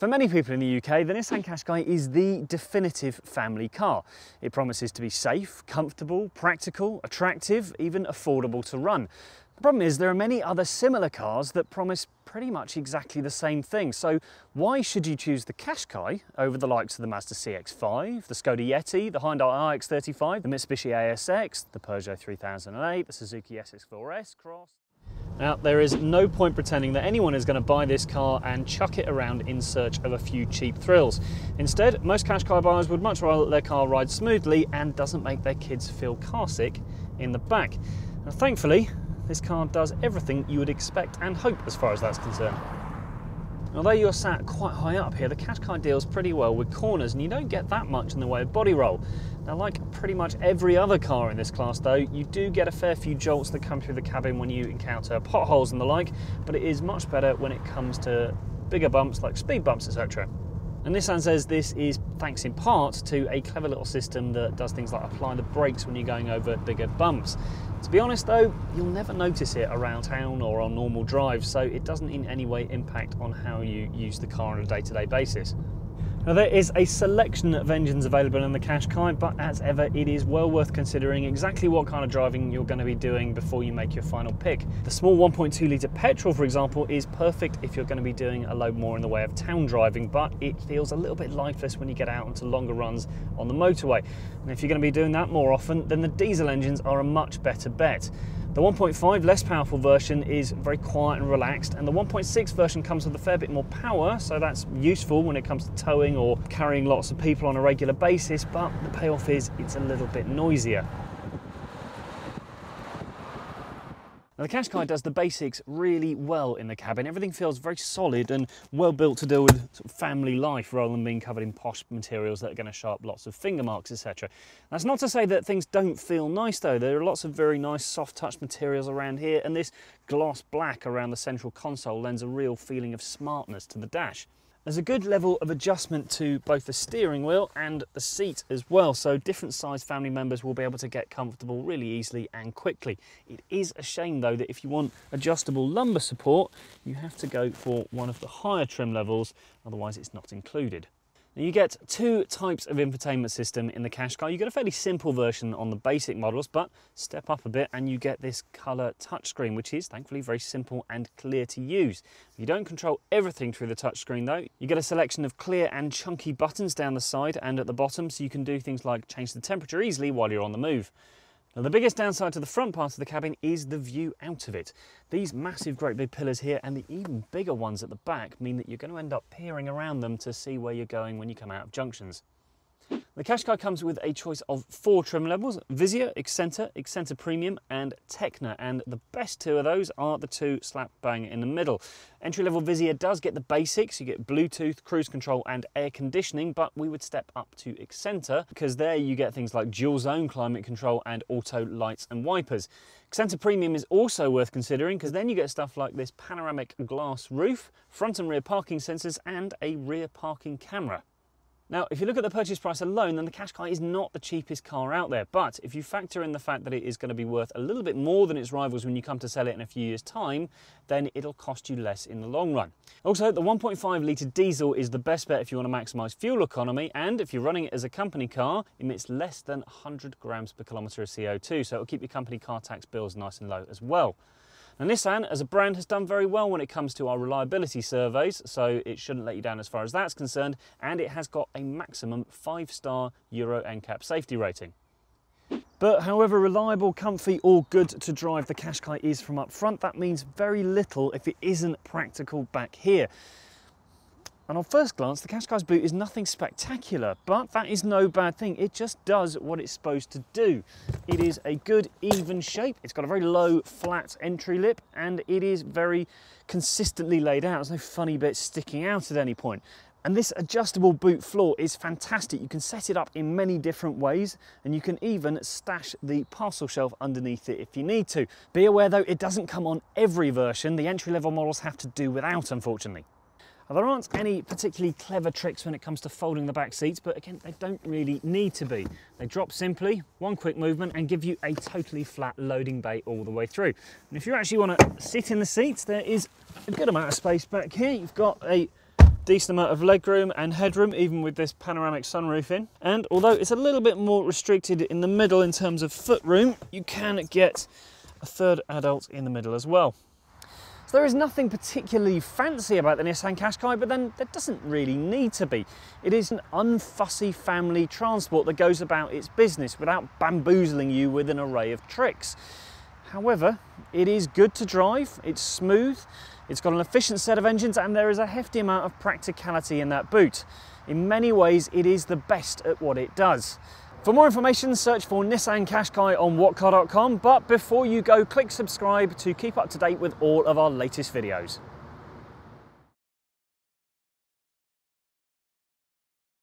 For many people in the UK, the Nissan Qashqai is the definitive family car. It promises to be safe, comfortable, practical, attractive, even affordable to run. The problem is there are many other similar cars that promise pretty much exactly the same thing. So why should you choose the Qashqai over the likes of the Mazda CX-5, the Skoda Yeti, the Hyundai iX35, the Mitsubishi ASX, the Peugeot 3008, the Suzuki SX4S Cross? Now, there is no point pretending that anyone is going to buy this car and chuck it around in search of a few cheap thrills. Instead, most Qashqai buyers would much rather let their car ride smoothly and doesn't make their kids feel car sick in the back. Now, thankfully, this car does everything you would expect and hope as far as that's concerned. Although you're sat quite high up here, the Qashqai deals pretty well with corners and you don't get that much in the way of body roll. Now, like pretty much every other car in this class though, you do get a fair few jolts that come through the cabin when you encounter potholes and the like, but it is much better when it comes to bigger bumps like speed bumps, etc. And Nissan says this is thanks in part to a clever little system that does things like apply the brakes when you're going over bigger bumps. To be honest though, you'll never notice it around town or on normal drives, so it doesn't in any way impact on how you use the car on a day-to-day basis. Now, there is a selection of engines available in the Qashqai, but as ever, it is well worth considering exactly what kind of driving you're going to be doing before you make your final pick. The small 1.2 litre petrol, for example, is perfect if you're going to be doing a load more in the way of town driving, but it feels a little bit lifeless when you get out onto longer runs on the motorway. And if you're going to be doing that more often, then the diesel engines are a much better bet. The 1.5 less powerful version is very quiet and relaxed, and the 1.6 version comes with a fair bit more power, so that's useful when it comes to towing or carrying lots of people on a regular basis, but the payoff is it's a little bit noisier. Now, the Qashqai does the basics really well in the cabin. Everything feels very solid and well built to deal with sort of family life rather than being covered in posh materials that are going to show up lots of finger marks, etc. That's not to say that things don't feel nice though. There are lots of very nice soft touch materials around here, and this gloss black around the central console lends a real feeling of smartness to the dash. There's a good level of adjustment to both the steering wheel and the seat as well, so different sized family members will be able to get comfortable really easily and quickly. It is a shame though that if you want adjustable lumbar support, you have to go for one of the higher trim levels, otherwise it's not included. Now, you get two types of infotainment system in the Qashqai. You get a fairly simple version on the basic models, but step up a bit and you get this colour touchscreen, which is thankfully very simple and clear to use. You don't control everything through the touchscreen though. You get a selection of clear and chunky buttons down the side and at the bottom, so you can do things like change the temperature easily while you're on the move. Now, the biggest downside to the front part of the cabin is the view out of it. These massive great big pillars here and the even bigger ones at the back mean that you're going to end up peering around them to see where you're going when you come out of junctions. The Qashqai comes with a choice of 4 trim levels: Vizia, Accenta Premium and Tecna, and the best two of those are the two slap bang in the middle. Entry-level Vizia does get the basics. You get Bluetooth, cruise control and air conditioning, but we would step up to Accenta because there you get things like dual zone climate control and auto lights and wipers. Accenta Premium is also worth considering because then you get stuff like this panoramic glass roof, front and rear parking sensors and a rear parking camera. Now, if you look at the purchase price alone, then the Qashqai is not the cheapest car out there. But if you factor in the fact that it is going to be worth a little bit more than its rivals when you come to sell it in a few years' time, then it'll cost you less in the long run. Also, the 1.5 litre diesel is the best bet if you want to maximise fuel economy, and if you're running it as a company car, it emits less than 100 grams per kilometre of CO2, so it'll keep your company car tax bills nice and low as well. Now, Nissan as a brand has done very well when it comes to our reliability surveys, so it shouldn't let you down as far as that's concerned, and it has got a maximum 5-star Euro NCAP safety rating. But however reliable, comfy or good to drive the Qashqai is from up front, that means very little if it isn't practical back here. And on first glance, the Qashqai's boot is nothing spectacular, but that is no bad thing. It just does what it's supposed to do. It is a good, even shape. It's got a very low, flat entry lip, and it is very consistently laid out. There's no funny bits sticking out at any point. And this adjustable boot floor is fantastic. You can set it up in many different ways, and you can even stash the parcel shelf underneath it if you need to. Be aware though, it doesn't come on every version. The entry-level models have to do without, unfortunately. Now, there aren't any particularly clever tricks when it comes to folding the back seats, but again, they don't really need to be. They drop simply, one quick movement, and give you a totally flat loading bay all the way through. And if you actually want to sit in the seats, there is a good amount of space back here. You've got a decent amount of legroom and headroom, even with this panoramic sunroof in. And although it's a little bit more restricted in the middle in terms of footroom, you can get a third adult in the middle as well. So there is nothing particularly fancy about the Nissan Qashqai, but then there doesn't really need to be. It is an unfussy family transport that goes about its business without bamboozling you with an array of tricks. However, it is good to drive, it's smooth, it's got an efficient set of engines, and there is a hefty amount of practicality in that boot. In many ways, it is the best at what it does. For more information, search for Nissan Qashqai on whatcar.com, but before you go, click subscribe to keep up to date with all of our latest videos.